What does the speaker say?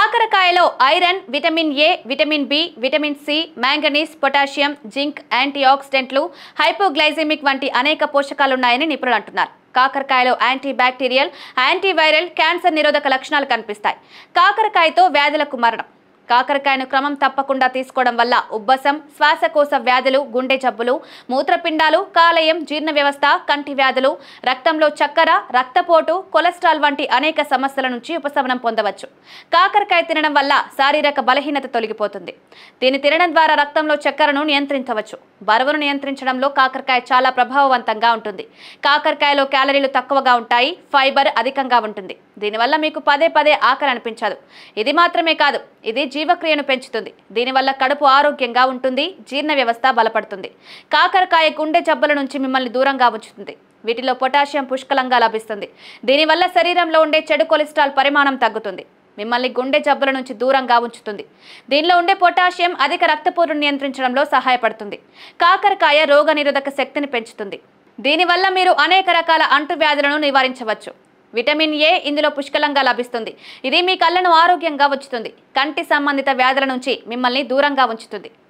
కాకరకాయలో iron, vitamin A, vitamin B, vitamin C, manganese, potassium, zinc, యాంటీఆక్సిడెంట్లు, hypoglycaemic వంటి అనేక పోషకాలున్నాయని నిపుణులు అంటున్నారు. కాకరకాయలో యాంటీ బ్యాక్టీరియల్, యాంటీవైరల్, క్యాన్సర్ నిరోధక లక్షణాలు కనిపిస్తాయి. కాకరకాయతో వ్యాధులకు మరణం. కాకరకాయను క్రమం తప్పకుండా తీసుకోవడం వల్ల ఉబ్బసం, శ్వాసకోశ వ్యాధులు, గుండె జబ్బులు, మూత్రపిండాలు, కాలేయం, జీర్ణ వ్యవస్థ, కంటి వ్యాధులు, రక్తంలో చక్కెర, రక్తపోటు, కొలెస్ట్రాల్ వంటి అనేక సమస్యల నుంచి ఉపశమనం పొందవచ్చు. కాకరకాయ తినడం వల్ల శారీరక బలహీనత తొలగిపోతుంది. దీన్ని తినడం ద్వారా రక్తంలో చక్కెరను నియంత్రించవచ్చు. బరువును నియంత్రించడంలో కాకరకాయ చాలా ప్రభావవంతంగా ఉంటుంది. కాకరకాయలో క్యాలరీలు తక్కువగా ఉంటాయి, ఫైబర్ అధికంగా ఉంటుంది. దీనివల్ల మీకు పదే పదే ఆకలి అనిపించదు. ఇది మాత్రమే కాదు, ఇది జీవక్రియను పెంచుతుంది. దీనివల్ల కడుపు ఆరోగ్యంగా ఉంటుంది, జీర్ణ వ్యవస్థ బలపడుతుంది. కాకరకాయ గుండె జబ్బుల నుంచి మిమ్మల్ని దూరంగా ఉంచుతుంది. వీటిలో పొటాషియం పుష్కలంగా లభిస్తుంది. దీనివల్ల శరీరంలో ఉండే చెడు కొలెస్ట్రాల్ పరిమాణం తగ్గుతుంది. మిమ్మల్ని గుండె జబ్బుల నుంచి దూరంగా ఉంచుతుంది. దీనిలో ఉండే పొటాషియం అధిక రక్తపోటును నియంత్రించడంలో సహాయపడుతుంది. కాకరకాయ రోగనిరోధక శక్తిని పెంచుతుంది. దీనివల్ల మీరు అనేక రకాల అంటువ్యాధులను నివారించవచ్చు. విటమిన్ ఏ ఇందులో పుష్కలంగా లభిస్తుంది. ఇది మీ కళ్ళను ఆరోగ్యంగా ఉంచుతుంది. కంటి సంబంధిత వ్యాధుల నుంచి మిమ్మల్ని దూరంగా ఉంచుతుంది.